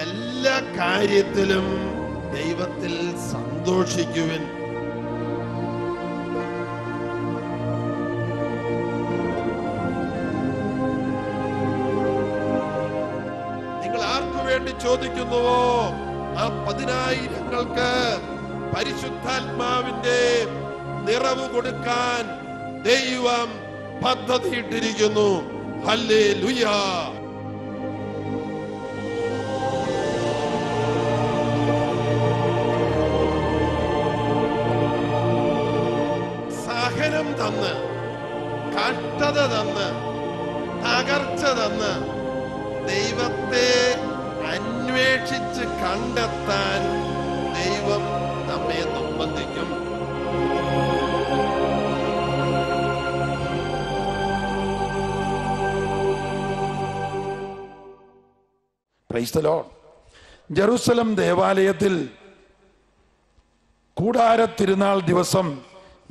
എല്ലാ കാര്യത്തിലും ദൈവത്തിൽ സന്തോഷിക്കുവിൻ. നിങ്ങൾ ആർക്കു വേണ്ടി ചോദിക്കുന്നുവോ ആ 10,000-ങ്ങൾക്ക് പരിശുദ്ധാത്മാവിന്റെ നിറവ് കൊടുക്കാൻ ദൈവം പദ്ധതിയിട്ടിരിക്കുന്നു. ഹല്ലേലൂയ. സഹനം തന്ന്, കഷ്ടത തന്ന്, തകർച്ച തന്ന് ദൈവത്തെ അന്വേഷിച്ച് കണ്ടെത്താൻ ദൈവം നമ്മെ നിർബന്ധിക്കും. Praise the lord. ജെറുസലം ദേവാലയത്തിൽ കൂടാര തിരുനാൾ ദിവസം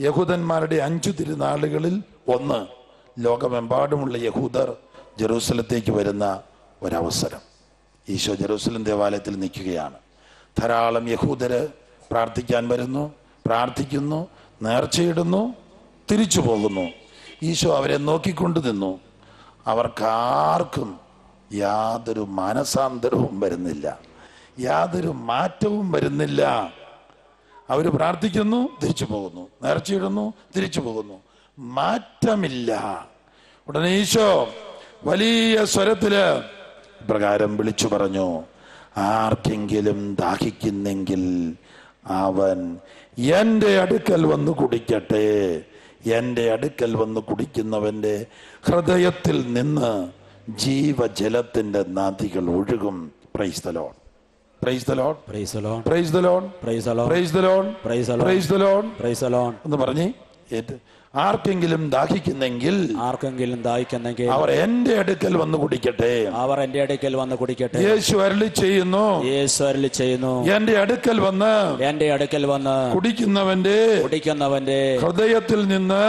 യഹൂദന്മാരുടെ 5 തിരുനാളുകളിൽ ഒന്ന് ലോകമെമ്പാടുമുള്ള യഹൂദർ ജെറൂസലത്തേക്ക് വരുന്ന ഒരവസരം. ഈശോ ജെറൂസലം ദേവാലയത്തിൽ നിൽക്കുകയാണ്. ധാരാളം യഹൂദര് പ്രാർത്ഥിക്കാൻ വരുന്നു, പ്രാർത്ഥിക്കുന്നു, നേർച്ചയിടുന്നു, തിരിച്ചു പോകുന്നു. ഈശോ അവരെ നോക്കിക്കൊണ്ട് നിന്നു. അവർക്കാർക്കും യാതൊരു മാനസാന്തരവും വരുന്നില്ല, യാതൊരു മാറ്റവും വരുന്നില്ല. അവർ പ്രാർത്ഥിക്കുന്നു, തിരിച്ചു പോകുന്നു, നേർച്ചയിടുന്നു, തിരിച്ചു പോകുന്നു, മാറ്റമില്ല. ഉടനെ ഈശോ വലിയ സ്വരത്തില് പ്രകാരം വിളിച്ചു പറഞ്ഞു, ആർക്കെങ്കിലും ദാഹിക്കുന്നെങ്കിൽ അവൻ എൻ്റെ അടുക്കൽ വന്ന് കുടിക്കട്ടെ. എൻ്റെ അടുക്കൽ വന്ന് കുടിക്കുന്നവൻ്റെ ഹൃദയത്തിൽ നിന്ന് ജീവജലത്തിന്റെ നദികൾ ഒഴുകും. Price the lord, praise the lord, praise the lord, praise the lord, praise the lord, praise the lord, praise the lord, praise the Lord എന്ന് പറഞ്ഞ് ആർക്കെങ്കിലും ദാഹിക്കുന്നെങ്കിൽ അവർ എൻ്റെ അടുക്കൽ വന്ന് കുടിക്കട്ടെ. അവർ എൻ്റെ അടുക്കൽ വന്ന് കുടിക്കട്ടെ. യേശു അരുളി ചെയ്യുന്നു, യേശു അരുളി ചെയ്യുന്നു, എൻ്റെ അടുക്കൽ വന്ന് കുടിക്കുന്നവന്റെ ഹൃദയത്തിൽ നിന്ന്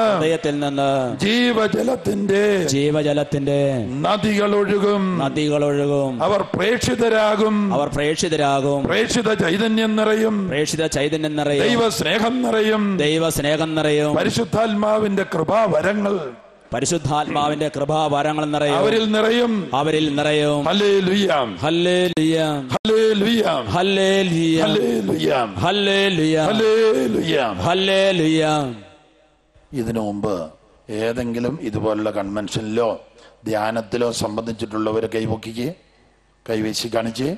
ജീവജലത്തിന്റെ നദികൾ ഒഴുകും. അവർ പ്രേക്ഷിതരാകും, പ്രേക്ഷിത ചൈതന്യം നിറയും, ദൈവസ്നേഹം നിറയും, പരിശുദ്ധാത്മാവിന്റെ കൃപാവരങ്ങൾ നിറയും, അവരിൽ നിറയും. Hallelujah, hallelujah, hallelujah, hallelujah, hallelujah, hallelujah, hallelujah. ഇതിനു മുമ്പ് ഏതെങ്കിലും ഇതുപോലുള്ള കൺവെൻഷനിലോ ധ്യാനത്തിലോ സംബന്ധിച്ചിട്ടുള്ളവർ കൈവീശി കാണിച്ച്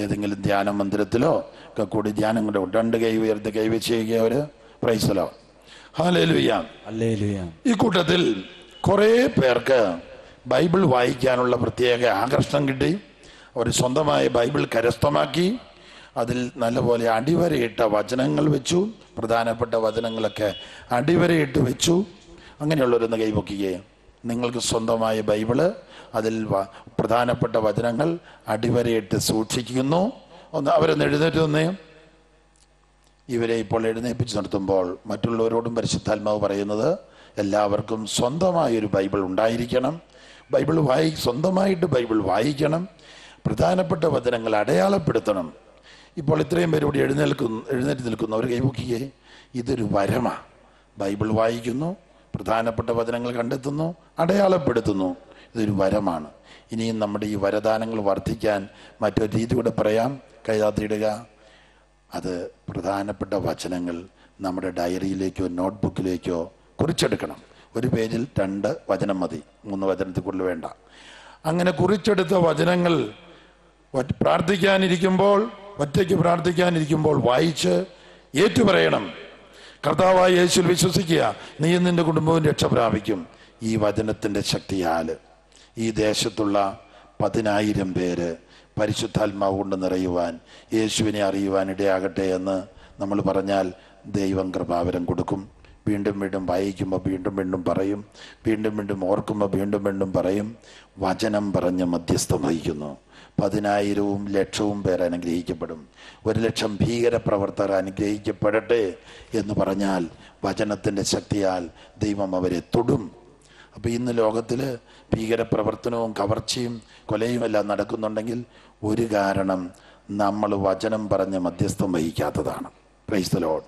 ഏതെങ്കിലും ധ്യാന മന്ദിരത്തിലോ ഒക്കെ കൂടി ധ്യാനം കൊണ്ട് 2 കൈ ഉയർത്തി കൈവീശി അവര് price the Lord. Hallelujah, hallelujah. ഈ കൂട്ടത്തിൽ കുറെ പേർക്ക് ബൈബിൾ വായിക്കാനുള്ള പ്രത്യേക ആകർഷണം കിട്ടി. അവർ സ്വന്തമായ ബൈബിൾ കരസ്ഥമാക്കി അതിൽ നല്ലപോലെ അടിവരയിട്ട വചനങ്ങൾ വെച്ചു. പ്രധാനപ്പെട്ട വചനങ്ങളൊക്കെ അടിവരയിട്ട് വെച്ചു. അങ്ങനെയുള്ളവരൊന്ന് കൈപൊക്കുകയും നിങ്ങൾക്ക് സ്വന്തമായ ബൈബിള് അതിൽ പ്രധാനപ്പെട്ട വചനങ്ങൾ അടിവരയിട്ട് സൂക്ഷിക്കുന്നു. അവരൊന്ന് എഴുന്നേറ്റ് വന്നേ. ഇവരെ ഇപ്പോൾ എഴുന്നേൽപ്പിച്ച് നിർത്തുമ്പോൾ മറ്റുള്ളവരോടും പരിശുദ്ധാത്മാവ് പറയുന്നത് എല്ലാവർക്കും സ്വന്തമായൊരു ബൈബിൾ ഉണ്ടായിരിക്കണം. സ്വന്തമായിട്ട് ബൈബിൾ വായിക്കണം. പ്രധാനപ്പെട്ട വചനങ്ങൾ അടയാളപ്പെടുത്തണം. ഇപ്പോൾ ഇത്രയും പേരോട് എഴുന്നേറ്റ് നിൽക്കുന്നവർ കൈപൊക്കിയേ. ഇതൊരു വരമാ. ബൈബിൾ വായിക്കുന്നു, പ്രധാനപ്പെട്ട വചനങ്ങൾ കണ്ടെത്തുന്നു, അടയാളപ്പെടുത്തുന്നു. ഇതൊരു വരമാണ്. ഇനിയും നമ്മുടെ ഈ വരദാനങ്ങൾ വർദ്ധിക്കാൻ മറ്റൊരു രീതി കൂടെ പറയാം. കൈതാത്തിയിടുക. അത് പ്രധാനപ്പെട്ട വചനങ്ങൾ നമ്മുടെ ഡയറിയിലേക്കോ നോട്ട്ബുക്കിലേക്കോ കുറിച്ചെടുക്കണം. ഒരു പേജിൽ 2 വചനം മതി, 3 വചനത്തിൽ കൂടുതൽ വേണ്ട. അങ്ങനെ കുറിച്ചെടുത്ത വചനങ്ങൾ ഒറ്റയ്ക്ക് പ്രാർത്ഥിക്കാനിരിക്കുമ്പോൾ വായിച്ച് ഏറ്റുപറയണം. കർത്താവായ യേശുവിൽ വിശ്വസിക്കുക, നീയും നിന്റെ കുടുംബവും രക്ഷ പ്രാപിക്കും. ഈ വചനത്തിന്റെ ശക്തിയാൽ ഈ ദേശത്തുള്ള 10,000 പേര് പരിശുദ്ധാത്മാവ് കൊണ്ട് നിറയുവാൻ, യേശുവിനെ അറിയുവാൻ ഇടയാകട്ടെ എന്ന് നമ്മൾ പറഞ്ഞാൽ ദൈവം കൃപാവരം കൊടുക്കും. വീണ്ടും വീണ്ടും വായിക്കുമ്പോൾ വീണ്ടും പറയും, വീണ്ടും ഓർക്കുമ്പോൾ വീണ്ടും പറയും. വചനം പറഞ്ഞ് മധ്യസ്ഥം വഹിക്കുന്നു. 10,000-ഉം 1,00,000-ഉം പേർ അനുഗ്രഹിക്കപ്പെടും. 1,00,000 ഭീകരപ്രവർത്തകർ അനുഗ്രഹിക്കപ്പെടട്ടെ എന്ന് പറഞ്ഞാൽ വചനത്തിൻ്റെ ശക്തിയാൽ ദൈവം അവരെ തൊടും. അപ്പോൾ ഇന്ന് ലോകത്തിൽ ഭീകരപ്രവർത്തനവും കവർച്ചയും കൊലയും എല്ലാം നടക്കുന്നുണ്ടെങ്കിൽ ഒരു കാരണം നമ്മൾ വചനം പറഞ്ഞ് മധ്യസ്ഥം വഹിക്കാത്തതാണ്. Price the Lord.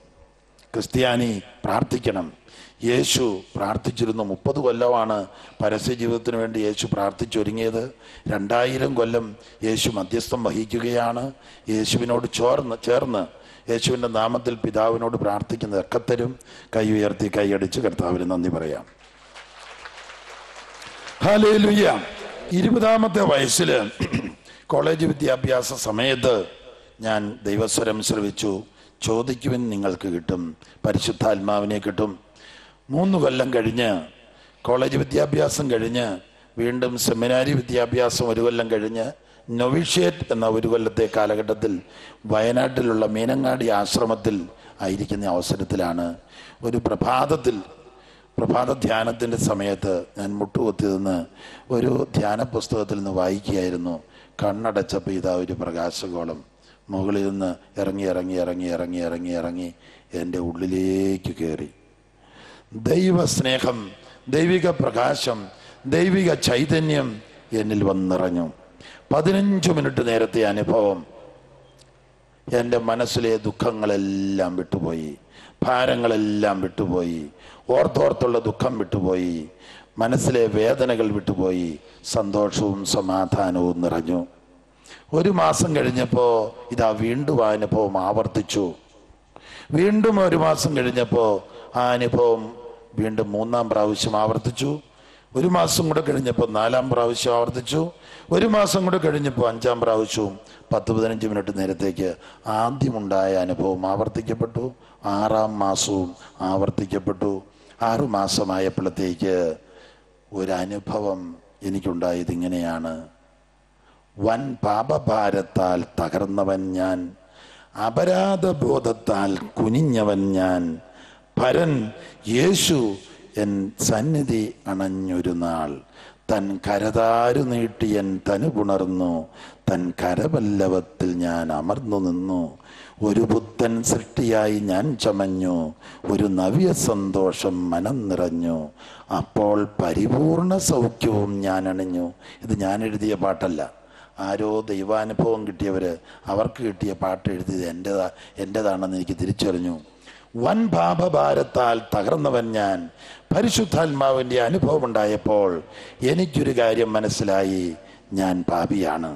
ക്രിസ്ത്യാനി പ്രാർത്ഥിക്കണം. യേശു പ്രാർത്ഥിച്ചിരുന്നു. 30 കൊല്ലമാണ് പരസ്യ ജീവിതത്തിന് വേണ്ടി യേശു പ്രാർത്ഥിച്ചൊരുങ്ങിയത്. 2000 കൊല്ലം യേശു മധ്യസ്ഥം വഹിക്കുകയാണ്. യേശുവിനോട് ചേർന്ന് യേശുവിൻ്റെ നാമത്തിൽ പിതാവിനോട് പ്രാർത്ഥിക്കുന്നത് ഒക്കത്തരും. കൈ ഉയർത്തി കൈയടിച്ച് കർത്താവിന് നന്ദി പറയാം. ഹല്ലേലൂയ. 20-ാമത്തെ വയസ്സിൽ കോളേജ് വിദ്യാഭ്യാസ സമയത്ത് ഞാൻ ദൈവസ്വരം ശ്രവിച്ചു. ചോദിക്കുവിൻ നിങ്ങൾക്ക് കിട്ടും, പരിശുദ്ധാത്മാവിനെ കിട്ടും. 3 കൊല്ലം കഴിഞ്ഞ് കോളേജ് വിദ്യാഭ്യാസം കഴിഞ്ഞ് വീണ്ടും സെമിനാരി വിദ്യാഭ്യാസം 1 കൊല്ലം കഴിഞ്ഞ് നൊവിഷ്യേറ്റ് എന്ന 1 കൊല്ലത്തെ കാലഘട്ടത്തിൽ വയനാട്ടിലുള്ള മീനങ്ങാടി ആശ്രമത്തിൽ ആയിരിക്കുന്ന അവസരത്തിലാണ് ഒരു പ്രഭാത ധ്യാനത്തിൻ്റെ സമയത്ത് ഞാൻ മുട്ടുകുത്തി നിന്ന് ഒരു ധ്യാന പുസ്തകത്തിൽ നിന്ന് വായിക്കുകയായിരുന്നു. കണ്ണടച്ചപ്പോൾ ഇതാ ഒരു പ്രകാശഗോളം മുകളിൽ നിന്ന് ഇറങ്ങി എൻ്റെ ഉള്ളിലേക്ക് കയറി. ദൈവസ്നേഹം, ദൈവിക പ്രകാശം, ദൈവിക ചൈതന്യം എന്നിൽ വന്നിറങ്ങും. 15 മിനിറ്റ് നേരത്തെ അനുഭവം. എൻ്റെ മനസ്സിലെ ദുഃഖങ്ങളെല്ലാം വിട്ടുപോയി, ഭാരങ്ങളെല്ലാം വിട്ടുപോയി, ഓർത്തോർത്തുള്ള ദുഃഖം വിട്ടുപോയി, മനസ്സിലെ വേദനകൾ വിട്ടുപോയി, സന്തോഷവും സമാധാനവും നിറഞ്ഞു. 1 മാസം കഴിഞ്ഞപ്പോൾ ഇതാ വീണ്ടും ആ അനുഭവം ആവർത്തിച്ചു. വീണ്ടും 1 മാസം കഴിഞ്ഞപ്പോൾ ആ അനുഭവം വീണ്ടും 3-ാം പ്രാവശ്യം ആവർത്തിച്ചു. 1 മാസം കൂടെ കഴിഞ്ഞപ്പോൾ 4-ാം പ്രാവശ്യം ആവർത്തിച്ചു. 1 മാസം കൂടെ കഴിഞ്ഞപ്പോൾ 5-ാം പ്രാവശ്യവും 10-15 മിനിറ്റ് നേരത്തേക്ക് ആദ്യമുണ്ടായ അനുഭവം ആവർത്തിക്കപ്പെട്ടു. 6-ാം മാസവും ആവർത്തിക്കപ്പെട്ടു. 6 മാസമായപ്പോഴത്തേക്ക് ഒരനുഭവം എനിക്കുണ്ടായത് ഇങ്ങനെയാണ്. വൻ പാപഭാരത്താൽ തകർന്നവൻ ഞാൻ, അപരാധബോധത്താൽ കുനിഞ്ഞവൻ ഞാൻ. പരൻ യേശു എൻ സന്നിധി അണഞ്ഞൊരു നാൾ, തൻ കരതാരു നീട്ടി എൻ തനു പുണർന്നു, തൻ കരപല്ലവത്തിൽ ഞാൻ അമർന്നു നിന്നു. ഒരു പുത്തൻ സൃഷ്ടിയായി ഞാൻ ചമഞ്ഞു, ഒരു നവ്യ സന്തോഷം മനം നിറഞ്ഞു. അപ്പോൾ പരിപൂർണ സൗഖ്യവും ഞാൻ അണിഞ്ഞു. ഇത് ഞാൻ എഴുതിയ പാട്ടല്ല, ആരോ ദൈവാനുഭവം കിട്ടിയവർ അവർക്ക് കിട്ടിയ പാട്ട് എഴുതിയത് എൻ്റെതാണെന്ന് എനിക്ക് തിരിച്ചറിഞ്ഞു. വൻ പാപഭാരത്താൽ തകർന്നവൻ ഞാൻ. പരിശുദ്ധാത്മാവിൻ്റെ അനുഭവം ഉണ്ടായപ്പോൾ എനിക്കൊരു കാര്യം മനസ്സിലായി. ഞാൻ പാപിയാണ്,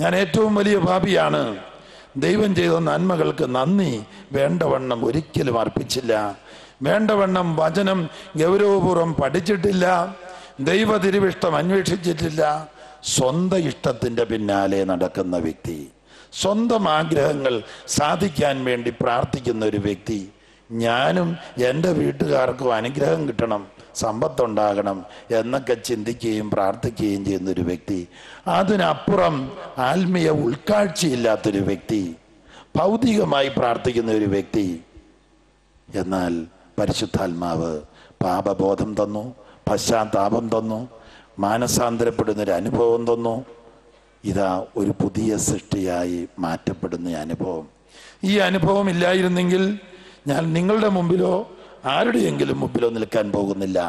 ഞാൻ ഏറ്റവും വലിയ പാപിയാണ്. ദൈവം ചെയ്ത നന്മകൾക്ക് നന്ദി വേണ്ടവണ്ണം ഒരിക്കലും അർപ്പിച്ചില്ല. വേണ്ടവണ്ണം വചനം ഗൗരവപൂർവ്വം പഠിച്ചിട്ടില്ല. ദൈവ തിരുവിഷ്ടം അന്വേഷിച്ചിട്ടില്ല. സ്വന്തം ഇഷ്ടത്തിൻ്റെ പിന്നാലെ നടക്കുന്ന വ്യക്തി, സ്വന്തം ആഗ്രഹങ്ങൾ സാധിക്കാൻ വേണ്ടി പ്രാർത്ഥിക്കുന്ന ഒരു വ്യക്തി. ഞാനും എൻ്റെ വീട്ടുകാർക്കും അനുഗ്രഹം കിട്ടണം, സമ്പത്തുണ്ടാകണം എന്നൊക്കെ ചിന്തിക്കുകയും പ്രാർത്ഥിക്കുകയും ചെയ്യുന്നൊരു വ്യക്തി. അതിനപ്പുറം ആത്മീയ ഉൾക്കാഴ്ചയില്ലാത്തൊരു വ്യക്തി, ഭൗതികമായി പ്രാർത്ഥിക്കുന്ന ഒരു വ്യക്തി. എന്നാൽ പരിശുദ്ധാത്മാവ് പാപബോധം തന്നു, പശ്ചാത്താപം തന്നു, മാനസാന്തരപ്പെടുന്നൊരു അനുഭവം തന്നു. ഇതാ ഒരു പുതിയ സൃഷ്ടിയായി മാറ്റപ്പെടുന്ന അനുഭവം. ഈ അനുഭവം ഇല്ലായിരുന്നെങ്കിൽ ഞാൻ നിങ്ങളുടെ മുമ്പിലോ ആരുടെയെങ്കിലും മുമ്പിലോ നിൽക്കാൻ പോകുന്നില്ല.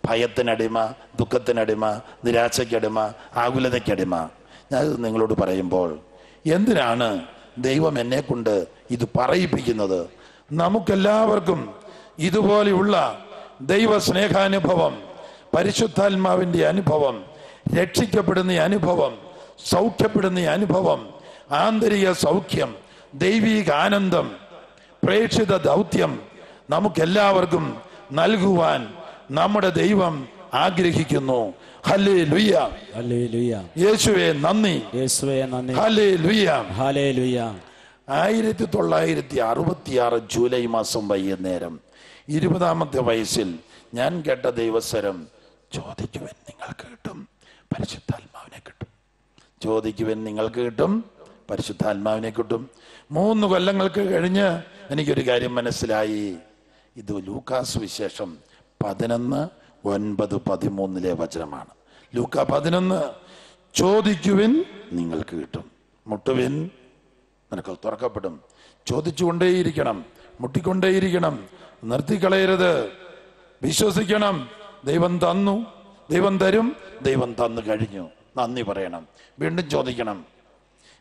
ഭയത്തിനടിമ, ദുഃഖത്തിനടിമ, നിരാശയ്ക്കടിമ, ആകുലതയ്ക്കടിമ. ഞാൻ നിങ്ങളോട് പറയുമ്പോൾ എന്തിനാണ് ദൈവം എന്നെ കൊണ്ട് ഇത് പറയിപ്പിക്കുന്നത്? നമുക്കെല്ലാവർക്കും ഇതുപോലെയുള്ള ദൈവ സ്നേഹാനുഭവം, പരിശുദ്ധാത്മാവിൻ്റെ അനുഭവം, രക്ഷിക്കപ്പെടുന്ന അനുഭവം, സൗഖ്യപ്പെടുന്ന അനുഭവം, ആന്തരിക സൗഖ്യം, ദൈവിക ആനന്ദം, പ്രേക്ഷിത ദൗത്യം നമുക്കെല്ലാവർക്കും നൽകുവാൻ നമ്മുടെ ദൈവം ആഗ്രഹിക്കുന്നു. Hallelujah, hallelujah. യേശുവേ നന്ദി, യേശുവേ നന്ദി. Hallelujah, hallelujah. 1966 ജൂലൈ മാസം വൈകുന്നേരം 20-ാമത്തെ വയസ്സിൽ ഞാൻ കേട്ട ദൈവസ്വരം, ചോദിക്കുവൻ നിങ്ങൾക്ക് കിട്ടും, പരിശുദ്ധാത്മാവിനെ കിട്ടും. ചോദിക്കുവൻ നിങ്ങൾക്ക് കിട്ടും, പരിശുദ്ധാത്മാവിനെ കിട്ടും. 3 കൊല്ലങ്ങൾക്ക് കഴിഞ്ഞ് എനിക്കൊരു കാര്യം മനസ്സിലായി. ഇത് ലൂക്കാസ് വിശേഷം 11:9-13 വചനമാണ്. ലൂക്ക 11, ചോദിക്കുവിൻ നിങ്ങൾക്ക് കിട്ടും, മുട്ടുവിൻ നിനക്ക് തുറക്കപ്പെടും. ചോദിച്ചുകൊണ്ടേയിരിക്കണം, മുട്ടിക്കൊണ്ടേയിരിക്കണം, നിർത്തിക്കളയരുത്, വിശ്വസിക്കണം, ദൈവം തന്നു, ദൈവം തരും, ദൈവം തന്നു കഴിഞ്ഞു. നന്ദി പറയണം. വീണ്ടും ചോദിക്കണം,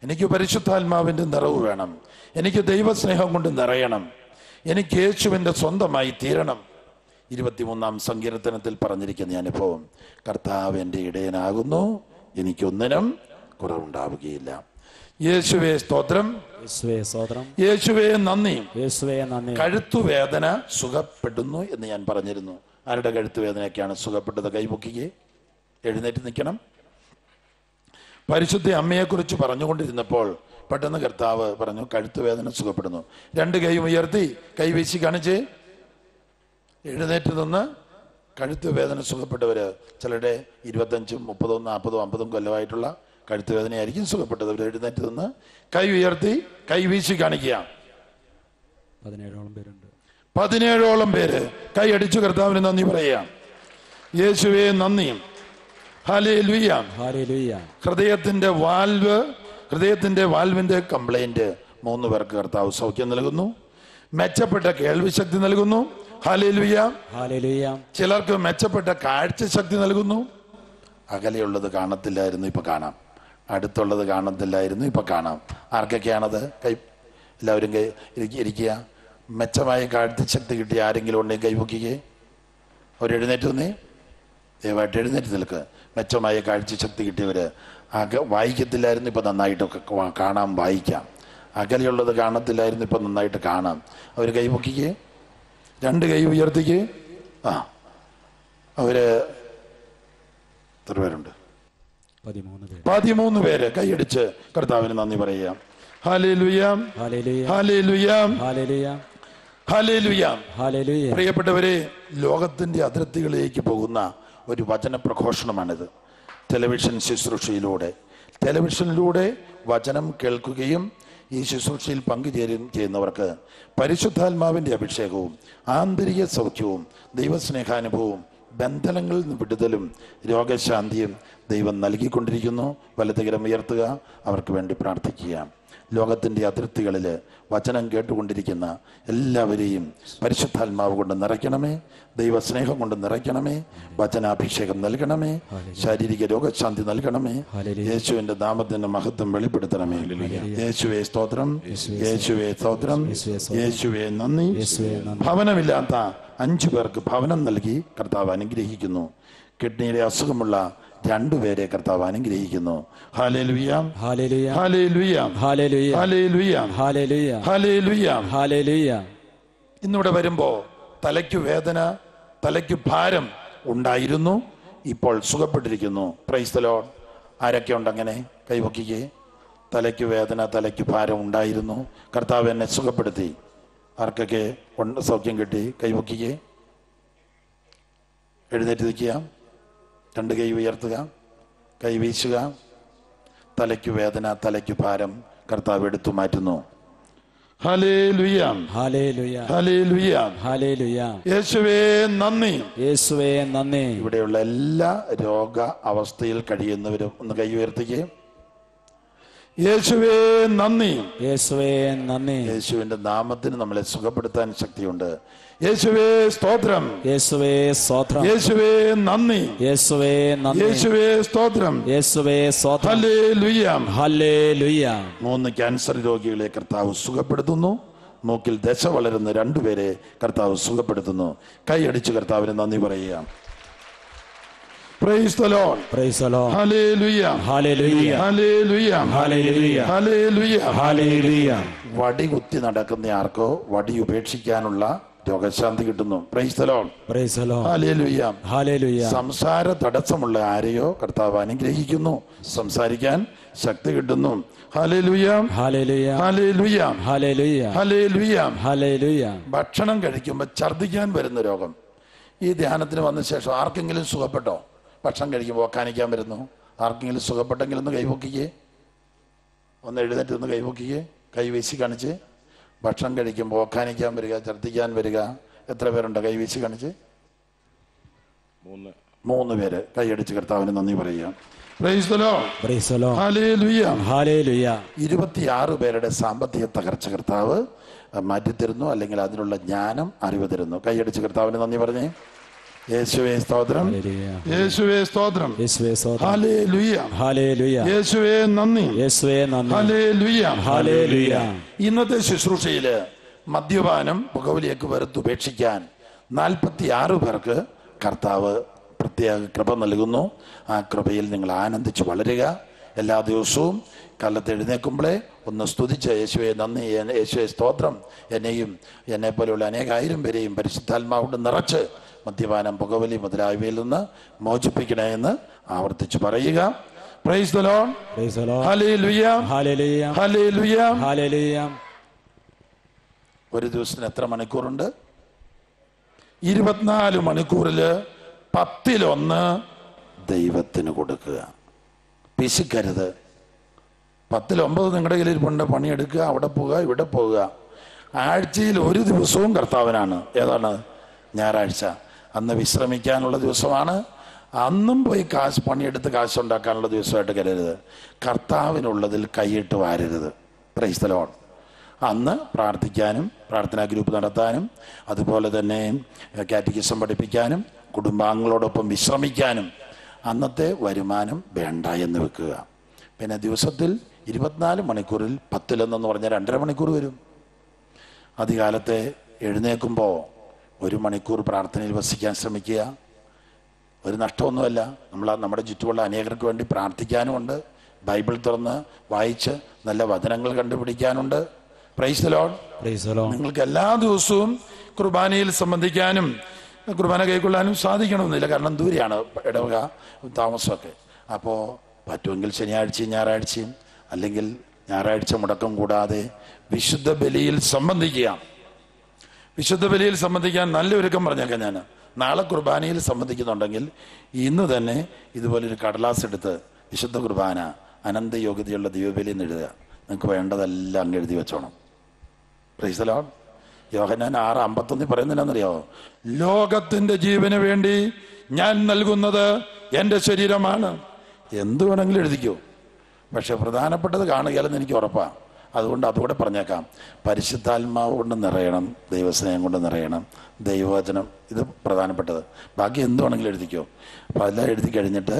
എനിക്ക് പരിശുദ്ധാത്മാവിൻ്റെ നിറവ് വേണം, എനിക്ക് ദൈവസ്നേഹം കൊണ്ട് നിറയണം, എനിക്ക് യേശുവിൻ്റെ സ്വന്തമായി തീരണം. 23-ാം സങ്കീർത്തനത്തിൽ പറഞ്ഞിരിക്കുന്ന അനുഭവം, കർത്താവ് എൻ്റെ ഇടയനാകുന്നു, എനിക്കൊന്നിനും കുറവുണ്ടാവുകയില്ല. യേശുവേ സ്തോത്രം, യേശുവേ സ്തോത്രം, യേശുവേ നന്ദി. യേശുവേ നന്ദി. കഴുത്തുവേദന സുഖപ്പെടുന്നു എന്ന് ഞാൻ പറഞ്ഞിരുന്നു. ആരുടെ കഴുത്തുവേദനയൊക്കെയാണ് സുഖപ്പെട്ടത്? കൈപൊക്കിക്കേ, എഴുന്നേറ്റ് നിൽക്കണം. പരിശുദ്ധ അമ്മയെക്കുറിച്ച് പറഞ്ഞുകൊണ്ടിരുന്നപ്പോൾ പെട്ടെന്ന് കർത്താവ് പറഞ്ഞു, കഴുത്തുവേദന സുഖപ്പെടുന്നു. 2 കൈയും ഉയർത്തി കൈവീശി കാണിച്ച് എഴുന്നേറ്റ് നിന്ന്. കഴുത്തുവേദന സുഖപ്പെട്ടവര് ചിലരുടെ 25, 30, 40, 50 കൊല്ലമായിട്ടുള്ള കഴുത്തുവേദനയായിരിക്കും സുഖപ്പെട്ടത്. അവർ എഴുന്നേറ്റ് നിന്ന് കൈ ഉയർത്തി കൈവീശി കാണിക്കുക. 17ഓളം പേരുണ്ട്. 17ഓളം പേര് കൈ അടിച്ചു കർത്താവിന് നന്ദി പറയാം. യേശുവേ നന്ദി. ഹല്ലേലൂയ. ഹല്ലേലൂയ. ഹൃദയത്തിന്റെ വാൽവിന്റെ കംപ്ലൈന്റ് 3 പേർക്ക് കർത്താവ് സൗഖ്യം നൽകുന്നു. മെച്ചപ്പെട്ട കേൾവി ശക്തി നൽകുന്നു. ഹല്ലേലൂയ. ഹല്ലേലൂയ. ചിലർക്ക് മെച്ചപ്പെട്ട കാഴ്ച ശക്തി നൽകുന്നു. അകലെയുള്ളത് കാണത്തില്ലായിരുന്നു, ഇപ്പൊ കാണാം. അടുത്തുള്ളത് കാണത്തില്ലായിരുന്നു, ഇപ്പൊ കാണാം. ആർക്കൊക്കെയാണത്? കൈ എല്ലാവരും കൈ ഇരിക്കുക. മെച്ചമായ കാഴ്ചശക്തി കിട്ടിയ ആരെങ്കിലും ഉണ്ടെങ്കിൽ കൈപൊക്കിക്കേ. അവരെഴുന്നേറ്റ് വന്നേ, ദയവായിട്ട് എഴുന്നേറ്റ് നിൽക്കുക. മെച്ചമായ കാഴ്ചശക്തി കിട്ടിയവര് വായിക്കത്തില്ലായിരുന്നു, ഇപ്പൊ നന്നായിട്ടൊക്കെ കാണാം, വായിക്കാം. അകലെയുള്ളത് കാണത്തില്ലായിരുന്നു, ഇപ്പൊ നന്നായിട്ട് കാണാം. അവർ കൈപൊക്കിക്കേ, 2 കൈ ഉയർത്തിക്കേ. അവര് എത്ര പേരുണ്ട്? 13 പേര് കൈയടിച്ച് കർത്താവിന് നന്ദി പറയാം. Hallelujah. Hallelujah. Hallelujah. Hallelujah. Hallelujah. Hallelujah. പ്രിയപ്പെട്ടവരെ, ലോകത്തിന്റെ അതിർത്തികളിലേക്ക് പോകുന്ന ഒരു വചന പ്രഘോഷണമാണിത്. ടെലിവിഷനിലൂടെ വചനം കേൾക്കുകയും ഈ ശുശ്രൂഷയിൽ പങ്കുചേരുകയും ചെയ്യുന്നവർക്ക് പരിശുദ്ധാത്മാവിന്റെ അഭിഷേകവും ആന്തരിക സൗഖ്യവും ദൈവസ്നേഹാനുഭവവും ബന്ധനങ്ങളിൽ നിന്ന് വിടുതലും രോഗശാന്തിയും ദൈവം നൽകിക്കൊണ്ടിരിക്കുന്നു. വലതുകരം ഉയർത്തുക, അവർക്ക് വേണ്ടി പ്രാർത്ഥിക്കുക. ലോകത്തിൻ്റെ അതിർത്തികളിൽ വചനം കേട്ടുകൊണ്ടിരിക്കുന്ന എല്ലാവരെയും പരിശുദ്ധാത്മാവ് കൊണ്ട് നിറയ്ക്കണമേ, ദൈവസ്നേഹം കൊണ്ട് നിറയ്ക്കണമേ, വചനാഭിഷേകം നൽകണമേ, ശാരീരിക രോഗശാന്തി നൽകണമേ. യേശുവിന്റെ നാമത്തിന്റെ മഹത്വം വെളിപ്പെടുത്തണമേ. യേശുവേ സ്തോത്രം, യേശുവേ സ്തോത്രം, യേശുവേ നന്ദി. ഭവനമില്ലാത്ത 5 പേർക്ക് ഭവനം നൽകി കർത്താവ് അനുഗ്രഹിക്കുന്നു. കിഡ്നിയുടെ അസുഖമുള്ള 2 പേരെ കർത്താവ് അനുഗ്രഹിക്കുന്നു. Hallelujah. Hallelujah. Hallelujah. Hallelujah. Hallelujah. Hallelujah. Hallelujah. Hallelujah. ഇന്നിവിടെ വരുമ്പോ തലയ്ക്ക് വേദന, തലയ്ക്ക് ഭാരം ഉണ്ടായിരുന്നു, ഇപ്പോൾ സുഖപ്പെട്ടിരിക്കുന്നു. Price the Lord. ആരൊക്കെ ഉണ്ട് അങ്ങനെ? കൈവക്കിക്കേ. തലയ്ക്ക് വേദന, തലയ്ക്ക് ഭാരം ഉണ്ടായിരുന്നു, കർത്താവ് എന്നെ സുഖപ്പെടുത്തി. ആർക്കൊക്കെ സൗഖ്യം കിട്ടി? കൈവക്കിക്കേ. എഴുന്നേറ്റ് നിൽക്കുക, 2 കൈ ഉയർത്തുക, കൈ വീശുക. തലയ്ക്ക് വേദന, തലയ്ക്ക് ഭാരം കർത്താവ് എടുത്തു മാറ്റുന്നു. ഹല്ലേലൂയ. ഹല്ലേലൂയ. ഹല്ലേലൂയ. ഹല്ലേലൂയ. യേശുവേ നന്ദി. യേശുവേ നന്ദി. ഇവിടെയുള്ള എല്ലാ രോഗ അവസ്ഥയിൽ കഴിയുന്നവരും ഒന്ന് കൈ ഉയർത്തിക്കേ. യേശുവേ നന്ദി. യേശുവേ നന്ദി. യേശുവിന്റെ നാമത്തിന് നമ്മളെ സുഖപ്പെടുത്താൻ ശക്തിയുണ്ട്. യേശുവേ സ്തോത്രം. യേശുവേ സ്തോത്രം. യേശുവേ നന്ദി. യേശുവേ നന്ദി. യേശുവേ സ്തോത്രം. യേശുവേ സ്തോത്രം. ഹല്ലേലൂയ. ഹല്ലേലൂയ. 3 ക്യാൻസർ രോഗികളെ കർത്താവ് സുഖപ്പെടുത്തുന്നു. മൂക്കിൽ ദശ വളരുന്ന 2 പേരെ കർത്താവ് സുഖപ്പെടുത്തുന്നു. കൈയടിച്ച് കർത്താവിന് നന്ദി പറയുക. Praise the Lord. Praise the Lord. Hallelujah. Hallelujah. Hallelujah. Hallelujah. Hallelujah. Hallelujah. വടി കുത്തി നടക്കുന്ന ആർക്കോ വടി ഉപേക്ഷിക്കാനുള്ള രോഗശാന്തി കിട്ടുന്നു. Praise the Lord. Praise the Lord. Hallelujah. Hallelujah. സംസാര തടസ്സമുള്ള ആരെയോ കർത്താവ് അനുഗ്രഹിക്കുന്നു, സംസാരിക്കാൻ ശക്തി കിട്ടുന്നു. Hallelujah. Hallelujah. Hallelujah. Hallelujah. Hallelujah. Hallelujah. ഭക്ഷണം കഴിക്കുമ്പോൾ ഛർദ്ദിക്കാൻ വരുന്ന രോഗം ഈ ധ്യാനത്തിന് വന്ന ശേഷം ആർക്കെങ്കിലും സുഖപ്പെട്ടോ? ഭക്ഷണം കഴിക്കുമ്പോൾ ഓക്കാനിക്കാൻ വരുന്നു. ആർക്കെങ്കിലും സുഖപ്പെട്ടെങ്കിൽ ഒന്ന് കൈപൊക്കിക്കേ. ഒന്ന് എഴുന്നേറ്റ് ഒന്ന് കൈപൊക്കിക്കേ. കൈ വീശി കാണിച്ച്. ഭക്ഷണം കഴിക്കുമ്പോൾ ഓക്കാനിക്കാൻ വരിക, ഛർദ്ദിക്കാൻ വരിക. എത്ര പേരുണ്ട്? കൈ വീശി കാണിച്ച്. 3 പേര് കൈയടിച്ച് കർത്താവിന് നന്ദി പറയുക. Praise the Lord. Praise the Lord. Hallelujah. Hallelujah. 26 പേരുടെ സാമ്പത്തിക തകർച്ച കർത്താവ് മാറ്റിത്തരുന്നു, അല്ലെങ്കിൽ അതിനുള്ള ജ്ഞാനം, അറിവ് തരുന്നു. കൈയടിച്ച് കർത്താവിന് നന്ദി പറഞ്ഞേ. യേശുവേ സ്തോത്രം, ഹല്ലേലൂയ. യേശുവേ സ്തോത്രം, യേശുവേ സ്തോത്രം. Hallelujah, hallelujah. യേശുവേ നന്ദി, യേശുവേ നന്ദി. ഹല്ലേലൂയ. ഹല്ലേലൂയ. ഇന്നത്തെ ശുശ്രൂഷയില് മദ്യപാനം, പുകവലിയൊക്കെ വെറുത്തുപേക്ഷിക്കാൻ 46 പേർക്ക് കർത്താവ് പ്രത്യേക കൃപ നൽകുന്നു. ആ കൃപയിൽ നിങ്ങൾ ആനന്ദിച്ച് വളരുക. എല്ലാ ദിവസവും കാലത്ത് എഴുന്നേൽക്കുമ്പോഴേ ഒന്ന് സ്തുതിച്ച് യേശുവെ നന്ദി, യേശുവെ സ്തോത്രം, എന്നെ പോലെയുള്ള അനേകായിരം പേരെയും പരിശുദ്ധാത്മാവുകൊണ്ട് നിറച്ച് മദ്യപാനം, പുകവലി മുതലായവയിൽ നിന്ന് മോചിപ്പിക്കണേ എന്ന് ആവർത്തിച്ച് പറയുക. Price the lord. Praise the Lord. Hallelujah, hallelujah. Hallelujah. Hallelujah. ഒരു ദിവസത്തിന് എത്ര മണിക്കൂറുണ്ട്? 24 മണിക്കൂറിൽ 10-1 ദൈവത്തിന് കൊടുക്കുക. പിശുക്കരുത്. 10-9 നിങ്ങളുടെ കയ്യിൽ ഇരിപ്പുണ്ട്. പണിയെടുക്കുക, അവിടെ പോവുക, ഇവിടെ പോവുക. ആഴ്ചയിൽ ഒരു ദിവസവും കർത്താവിനാണ്. ഏതാണ്? ഞായറാഴ്ച. അന്ന് വിശ്രമിക്കാനുള്ള ദിവസമാണ്. അന്നും പോയി പണിയെടുത്ത് കാശുണ്ടാക്കാനുള്ള ദിവസമായിട്ട് കരുതരുത്. കർത്താവിനുള്ളതിൽ കൈയിട്ട് വാരരുത്. Price the Lord. അന്ന് പ്രാർത്ഥിക്കാനും പ്രാർത്ഥനാ ഗ്രൂപ്പ് നടത്താനും അതുപോലെ തന്നെ കാറ്റഗിസം പഠിപ്പിക്കാനും കുടുംബാംഗങ്ങളോടൊപ്പം വിശ്രമിക്കാനും അന്നത്തെ വരുമാനം വേണ്ട എന്ന് വെക്കുക. പിന്നെ ദിവസത്തിൽ 24 മണിക്കൂറിൽ 10-1 പറഞ്ഞാൽ 2.5 മണിക്കൂർ വരും. അധികാലത്തെ എഴുന്നേൽക്കുമ്പോൾ 1 മണിക്കൂർ പ്രാർത്ഥനയിൽ വസിക്കാൻ ശ്രമിക്കുക. ഒരു നഷ്ടമൊന്നുമല്ല. നമ്മുടെ ചുറ്റുമുള്ള അനേകർക്ക് വേണ്ടി പ്രാർത്ഥിക്കാനുമുണ്ട്. ബൈബിൾ തുറന്ന് വായിച്ച് നല്ല വചനങ്ങൾ കണ്ടുപിടിക്കാനുണ്ട്. Praise the lord. Praise the lord. നിങ്ങൾക്ക് എല്ലാ ദിവസവും കുർബാനയിൽ സംബന്ധിക്കാനും കുർബാന കൈക്കൊള്ളാനും സാധിക്കണമെന്നില്ല. കാരണം ദൂരെയാണ് ഇടവക താമസമൊക്കെ. അപ്പോൾ പറ്റുമെങ്കിൽ ശനിയാഴ്ചയും ഞായറാഴ്ചയും, അല്ലെങ്കിൽ ഞായറാഴ്ച മുടക്കം കൂടാതെ വിശുദ്ധ ബലിയിൽ സംബന്ധിക്കുക. വിശുദ്ധ ബലിയിൽ സംബന്ധിക്കാൻ നല്ല ഒരുക്കം പറഞ്ഞേക്കാം. ഞാൻ നാളെ കുർബാനയിൽ സംബന്ധിക്കുന്നുണ്ടെങ്കിൽ ഇന്ന് തന്നെ ഇതുപോലൊരു കടലാസ് എടുത്ത് വിശുദ്ധ കുർബാന അനന്തയോഗ്യതയുള്ള ദൈവബലി എന്ന് എഴുതുക. നിങ്ങൾക്ക് വേണ്ടതെല്ലാം അങ്ങ് എഴുതി വെച്ചോണം. Praise the lord. യോഹന്നാൻ 6:51 പറയുന്നില്ലെന്നറിയാവോ? ലോകത്തിന്റെ ജീവന് വേണ്ടി ഞാൻ നൽകുന്നത് എൻ്റെ ശരീരമാണ്. എന്ത് വേണമെങ്കിലും എഴുതിക്കോ. പക്ഷെ പ്രധാനപ്പെട്ടത് കാണുകയല്ലെന്ന് എനിക്ക് ഉറപ്പാണ്. അതുകൊണ്ട് അതുകൂടെ പറഞ്ഞേക്കാം. പരിശുദ്ധാത്മാവ് കൊണ്ട് നിറയണം, ദൈവസ്നേഹം കൊണ്ട് നിറയണം, ദൈവവചനം, ഇത് പ്രധാനപ്പെട്ടത്. ബാക്കി എന്ത് വേണമെങ്കിലും എഴുതിക്കോ. അപ്പോൾ അതെല്ലാം എഴുതി കഴിഞ്ഞിട്ട്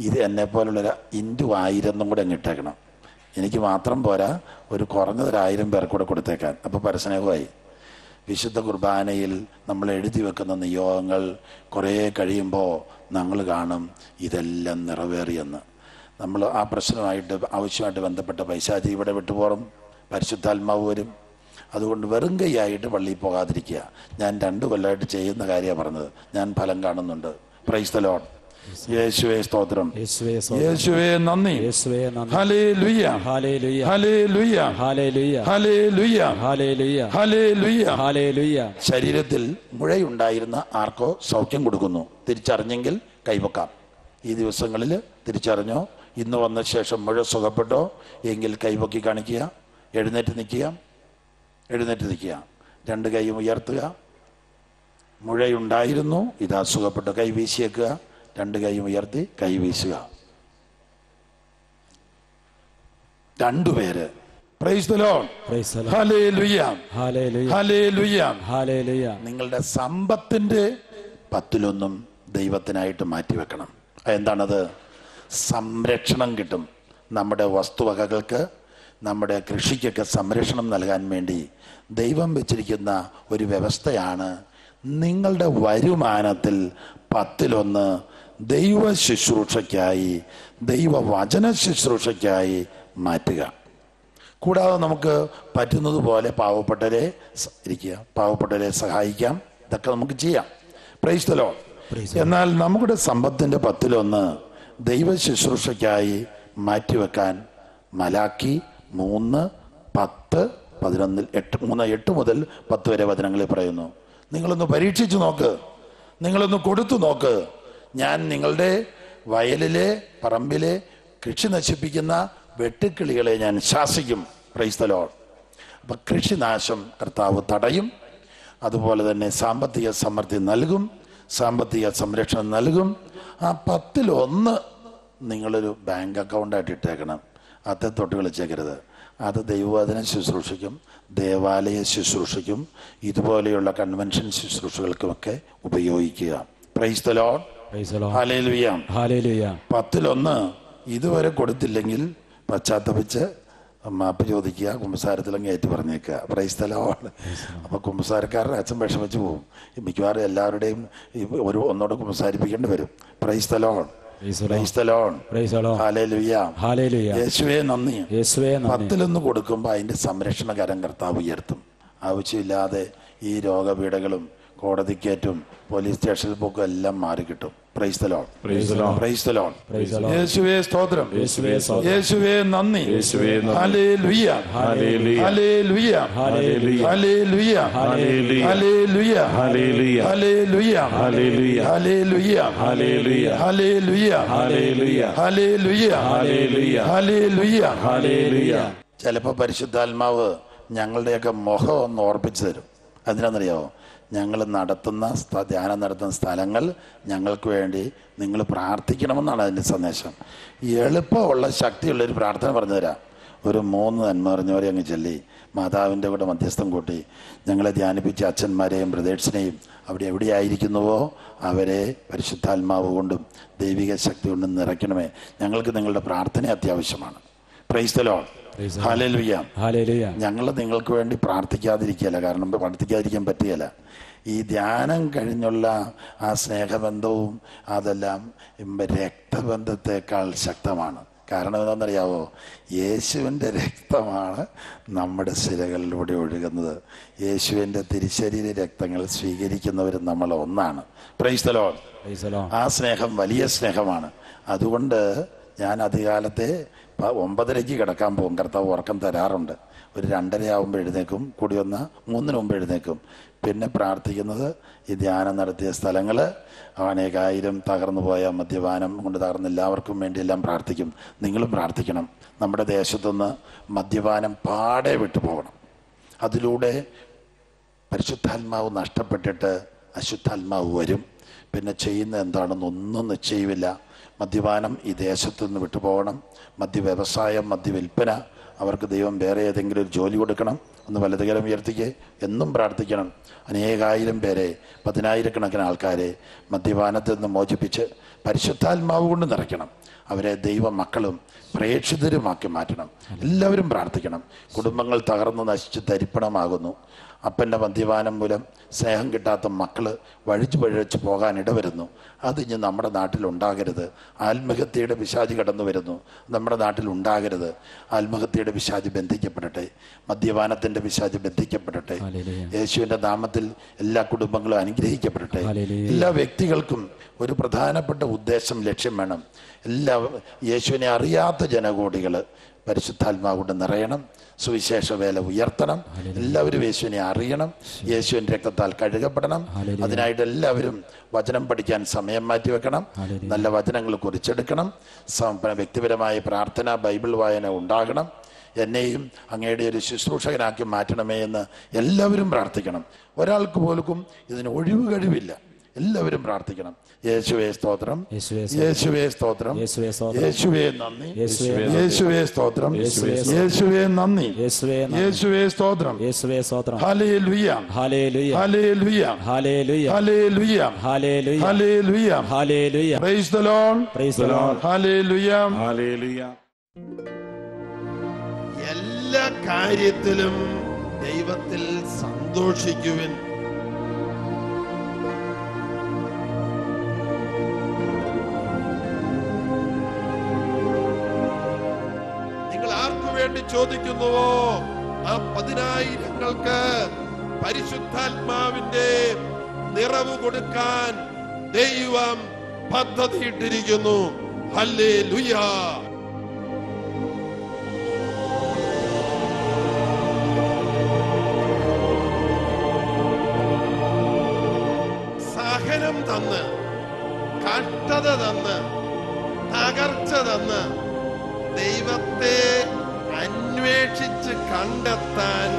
ഇത് എന്നെപ്പോലുള്ളൊരു *1000 കൂടെ അങ്ങ് ഇട്ടേക്കണം. എനിക്ക് മാത്രം പോരാ, ഒരു കുറഞ്ഞത് 1000 പേർക്ക് കൂടെ കൊടുത്തേക്കാൻ. അപ്പോൾ പരസ്നേഹമായി. വിശുദ്ധ കുർബാനയിൽ നമ്മൾ എഴുതി വെക്കുന്ന നിയോഗങ്ങൾ കുറേ കഴിയുമ്പോൾ ഞങ്ങൾ കാണും ഇതെല്ലാം നിറവേറിയെന്ന്. നമ്മൾ ആ പ്രശ്നമായിട്ട് ആവശ്യമായിട്ട് ബന്ധപ്പെട്ട പൈശാചി ഇവിടെ വിട്ടുപോറും, പരിശുദ്ധാത്മാവ് വരും. അതുകൊണ്ട് വെറും കൈയായിട്ട് പള്ളിയിൽ പോകാതിരിക്കുക. ഞാൻ 2 കൊല്ലമായിട്ട് ചെയ്യുന്ന കാര്യമാണ് പറഞ്ഞത്. ഞാൻ ഫലം കാണുന്നുണ്ട്. Price the Lord. യേശുവേ സ്തോത്രം, യേശുവേ നന്ദി, hallelujah, hallelujah, hallelujah, hallelujah, hallelujah, hallelujah, hallelujah. Hallelujah. ശരീരത്തിൽ മുഴയുണ്ടായിരുന്ന ആർക്കോ സൗഖ്യം കൊടുക്കുന്നു. തിരിച്ചറിഞ്ഞെങ്കിൽ കൈവക്കാം. ഈ ദിവസങ്ങളിൽ തിരിച്ചറിഞ്ഞോ? ഇന്ന് വന്ന ശേഷം മുഴ സുഖപ്പെട്ടോ എങ്കിൽ കൈവക്കി കാണിക്കുക. എഴുന്നേറ്റ് നിൽക്കുക. 2 കൈയും ഉയർത്തുക. മുഴയുണ്ടായിരുന്നു, ഇതാ സുഖപ്പെട്ടു. കൈ വീശിയേക്കുക. 2 കൈയും ഉയർത്തി കൈ വീശുക. 2 പേര്. Price the Lord. Hallelujah, hallelujah, hallelujah, hallelujah. നിങ്ങളുടെ സമ്പത്തിന്റെ 10-1 ദൈവത്തിനായിട്ട് മാറ്റിവെക്കണം. എന്താണത്? സംരക്ഷണം കിട്ടും. നമ്മുടെ വസ്തുവകകൾക്ക്, നമ്മുടെ കൃഷിക്കൊക്കെ സംരക്ഷണം നൽകാൻ വേണ്ടി ദൈവം വെച്ചിരിക്കുന്ന ഒരു വ്യവസ്ഥയാണ്. നിങ്ങളുടെ വരുമാനത്തിൽ 10-1 ദൈവ ശുശ്രൂഷയ്ക്കായി, ദൈവവചന ശുശ്രൂഷയ്ക്കായി മാറ്റുക. കൂടാതെ നമുക്ക് പറ്റുന്നത് പോലെ പാവപ്പെട്ടവരെ ഇരിക്കുക, പാവപ്പെട്ടവരെ സഹായിക്കാം. ഇതൊക്കെ നമുക്ക് ചെയ്യാം. Price the Lord. എന്നാൽ നമ്മുടെ സമ്പത്തിന്റെ 10-1 ദൈവ ശുശ്രൂഷയ്ക്കായി മാറ്റിവെക്കാൻ മലാക്കി 3:10-11 മുതൽ 10 വരെ വചനങ്ങളിൽ പറയുന്നു. നിങ്ങളൊന്ന് പരീക്ഷിച്ചു നോക്ക്, നിങ്ങളൊന്ന് കൊടുത്തു നോക്ക്. ഞാൻ നിങ്ങളുടെ വയലിലെ പറമ്പിലെ കൃഷി നശിപ്പിക്കുന്ന വെട്ടുക്കിളികളെ ഞാൻ ശാസിക്കും. Price the Lord. അപ്പം കൃഷിനാശം കർത്താവ് തടയും. അതുപോലെ തന്നെ സാമ്പത്തിക സമൃദ്ധി നൽകും, സാമ്പത്തിക സംരക്ഷണം നൽകും. ആ 10-1 നിങ്ങളൊരു ബാങ്ക് അക്കൗണ്ടായിട്ട് ഇട്ടേക്കണം. അത് തൊട്ട് കളിച്ചേക്കരുത്. അത് ദൈവവചന ശുശ്രൂഷയ്ക്കും ദേവാലയ ശുശ്രൂഷയ്ക്കും ഇതുപോലെയുള്ള കൺവെൻഷൻ ശുശ്രൂഷകൾക്കുമൊക്കെ ഉപയോഗിക്കുക. Price the Lord. Praise the Lord. Hallelujah. Hallelujah. 10 ഇതുവരെ കൊടുത്തില്ലെങ്കിൽ പശ്ചാത്തപിച്ച് മാപ്പ് ചോദിക്കുക, കുമ്പസാരത്തിലങ്ങ് ഏറ്റു പറഞ്ഞേക്കുക. Price the Lord. അപ്പോൾ കുമ്പസാരക്കാരുടെ അച്ഛൻ വിഷമിച്ച് പോകും. മിക്കവാറും എല്ലാവരുടെയും ഒന്നോടെ കുമ്പസാരിപ്പിക്കേണ്ടി വരും. Price the lord. Praise the Lord. Praise the Lord. Hallelujah. Hallelujah. യേശുവേ നന്ദി. യേശുവേ നന്ദി. 10 കൊടുക്കുമ്പോൾ അതിന്റെ സംരക്ഷണ കരം കർത്താവ് ഉയർത്തും. ആവശ്യമില്ലാതെ ഈ രോഗപീഠകളും കോടതിക്കേറ്റും പോലീസ് സ്റ്റേഷനിൽ പോക്കും എല്ലാം മാറിക്കിട്ടും. Price the Lord. Praise the Lord. Price the Lord. Praise the Lord. യേശുവേ സ്തോത്രം. യേശുവേ സ്തോത്രം. യേശുവേ നന്ദി. യേശുവേ നന്ദി. Hallelujah. Hallelujah. Hallelujah. Hallelujah. Hallelujah. Hallelujah. Hallelujah. Hallelujah. Hallelujah. Hallelujah. Hallelujah. Hallelujah. Hallelujah. Hallelujah. Hallelujah. Hallelujah. Hallelujah. Hallelujah. ചിലപ്പോൾ പരിശുദ്ധാത്മാവ് ഞങ്ങളുടെയൊക്കെ മുഖം ഒന്ന് ഓർപ്പിച്ചു തരും. അതിനാണെന്നറിയാമോ? ഞങ്ങൾ നടത്തുന്ന ധ്യാനം നടത്തുന്ന സ്ഥലങ്ങൾ ഞങ്ങൾക്ക് വേണ്ടി നിങ്ങൾ പ്രാർത്ഥിക്കണമെന്നാണ് അതിൻ്റെ സന്ദേശം. എളുപ്പമുള്ള ശക്തിയുള്ളൊരു പ്രാർത്ഥന പറഞ്ഞു തരാം. ഒരു 3 നന്മ പറഞ്ഞവരെ അങ്ങ് ചൊല്ലി മാതാവിൻ്റെ കൂടെ മധ്യസ്ഥം കൂട്ടി ഞങ്ങളെ ധ്യാനിപ്പിച്ച അച്ഛന്മാരെയും ബ്രദേഴ്സിനെയും അവിടെ എവിടെയായിരിക്കുന്നുവോ അവരെ പരിശുദ്ധാത്മാവ് കൊണ്ടും ദൈവിക ശക്തി കൊണ്ടും നിറയ്ക്കണമേ. ഞങ്ങൾക്ക് നിങ്ങളുടെ പ്രാർത്ഥന അത്യാവശ്യമാണ്. Price the Lord. Hallelujah. Hallelujah. ഞങ്ങൾ നിങ്ങൾക്ക് വേണ്ടി പ്രാർത്ഥിക്കാതിരിക്കുകയല്ല, കാരണം പ്രാർത്ഥിക്കാതിരിക്കാൻ പറ്റുകയില്ല. ഈ ധ്യാനം കഴിഞ്ഞുള്ള ആ സ്നേഹബന്ധവും അതെല്ലാം രക്തബന്ധത്തെക്കാൾ ശക്തമാണ്. കാരണം എന്താണെന്നറിയാവോ? യേശുവിൻ്റെ രക്തമാണ് നമ്മുടെ സിരകളിലൂടെ ഒഴുകുന്നത്. യേശുവിൻ്റെ തിരുശരീര രക്തങ്ങൾ സ്വീകരിക്കുന്നവർ നമ്മൾ ഒന്നാണ്. Price the Lord. Praise the Lord. ആ സ്നേഹം വലിയ സ്നേഹമാണ്. അതുകൊണ്ട് ഞാൻ അധികാലത്തെ 9:30 കിടക്കാൻ പോകും. കർത്താവ് ഉറക്കം തരാറുണ്ട്. ഒരു 2:30 ആകുമ്പോൾ എഴുന്നേക്കും, കൂടി വന്ന് 3 മുമ്പ് എഴുന്നേക്കും. പിന്നെ പ്രാർത്ഥിക്കുന്നത് ഈ ധ്യാനം നടത്തിയ സ്ഥലങ്ങൾ അനേകായിരം തകർന്നു പോയ മദ്യപാനം കൊണ്ട് തകർന്ന എല്ലാവർക്കും വേണ്ടി എല്ലാം പ്രാർത്ഥിക്കും. നിങ്ങളും പ്രാർത്ഥിക്കണം. നമ്മുടെ ദേശത്തുനിന്ന് മദ്യപാനം പാടെ വിട്ടു പോകണം. അതിലൂടെ പരിശുദ്ധാത്മാവ് നഷ്ടപ്പെട്ടിട്ട് അശുദ്ധാത്മാവ് വരും. പിന്നെ ചെയ്യുന്ന എന്താണെന്നൊന്നും നിശ്ചയമില്ല. മദ്യപാനം ഈ ദേശത്തു നിന്ന് വിട്ടുപോകണം. മദ്യവ്യവസായം, മദ്യവിൽപ്പന, അവർക്ക് ദൈവം വേറെ ഏതെങ്കിലും ഒരു ജോലി കൊടുക്കണം. ഒന്ന് വലതുകരം ഉയർത്തിക്ക്. എന്നും പ്രാർത്ഥിക്കണം. അനേകായിരം പേരെ, 10,000-കണക്കിന് ആൾക്കാരെ മദ്യപാനത്തിൽ നിന്ന് മോചിപ്പിച്ച് പരിശുദ്ധാത്മാവ് കൊണ്ട് നിറയ്ക്കണം. അവരെ ദൈവ മക്കളും പ്രേക്ഷിതരുമാക്കി മാറ്റണം. എല്ലാവരും പ്രാർത്ഥിക്കണം. കുടുംബങ്ങൾ തകർന്ന് നശിച്ച് തരിപ്പണമാകുന്നു. അപ്പൻ്റെ മദ്യപാനം മൂലം സ്നേഹം കിട്ടാത്ത മക്കൾ വഴിച്ച് പോകാൻ ഇടവരുന്നു. അത് ഇനി നമ്മുടെ നാട്ടിലുണ്ടാകരുത്. ആത്മഹത്യയുടെ പിശാച് കടന്നു വരുന്നു. നമ്മുടെ നാട്ടിൽ ഉണ്ടാകരുത്. ആത്മഹത്യയുടെ പിശാച് ബന്ധിക്കപ്പെടട്ടെ. മദ്യപാനത്തിൻ്റെ പിശാച് ബന്ധിക്കപ്പെടട്ടെ. യേശുവിൻ്റെ നാമത്തിൽ എല്ലാ കുടുംബങ്ങളും അനുഗ്രഹിക്കപ്പെടട്ടെ. എല്ലാ വ്യക്തികൾക്കും ഒരു പ്രധാനപ്പെട്ട ഉദ്ദേശം, ലക്ഷ്യം വേണം. എല്ലാ യേശുവിനെ അറിയാത്ത ജനകോടികൾ പരിശുദ്ധാത്മാവ് കൊണ്ട് നിറയണം. സുവിശേഷ വേല ഉയർത്തണം. എല്ലാവരും യേശുവിനെ അറിയണം. യേശുവിൻ്റെ രക്തത്താൽ കഴുകപ്പെടണം. അതിനായിട്ട് എല്ലാവരും വചനം പഠിക്കാൻ സമയം മാറ്റിവെക്കണം. നല്ല വചനങ്ങൾ കുറിച്ചെടുക്കണം. വ്യക്തിപരമായ പ്രാർത്ഥന, ബൈബിൾ വായന ഉണ്ടാകണം. എന്നെയും അങ്ങയുടെ ഒരു ശുശ്രൂഷകനാക്കി മാറ്റണമേ എന്ന് എല്ലാവരും പ്രാർത്ഥിക്കണം. ഒരാൾക്ക് പോലും ഇതിന് ഒഴിവ് കഴിവില്ല. എല്ലാവരും പ്രാർത്ഥിക്കണം. യേശുവേ സ്തോത്രം. യേശുവേ സ്തോത്രം. യേശുവേ നന്ദി. യേശുവേ സ്തോത്രം. യേശുവേ നന്ദി. യേശുവേ സ്തോത്രം. Hallelujah. Hallelujah. Hallelujah. Hallelujah. Hallelujah. Hallelujah. Hallelujah. Hallelujah. Price the lord. Praise the Lord. Hallelujah. Hallelujah. എല്ലാ കാര്യത്തിലും ദൈവത്തിൽ സന്തോഷിക്കുവിൻ. വേണ്ടി ചോദിക്കുന്നുവോ ആ 10,000-ങ്ങൾക്ക് പരിശുദ്ധാത്മാവിന്റെ നിറവ് കൊടുക്കാൻ ദൈവം പദ്ധതിയിട്ടിരിക്കുന്നു. ഹല്ലേലൂയ. സഹനം തന്ന്, കഷ്ടത തന്ന്, തകർച്ച തന്ന് ദൈവത്തെ അന്വേഷിച്ച് കണ്ടെത്താൻ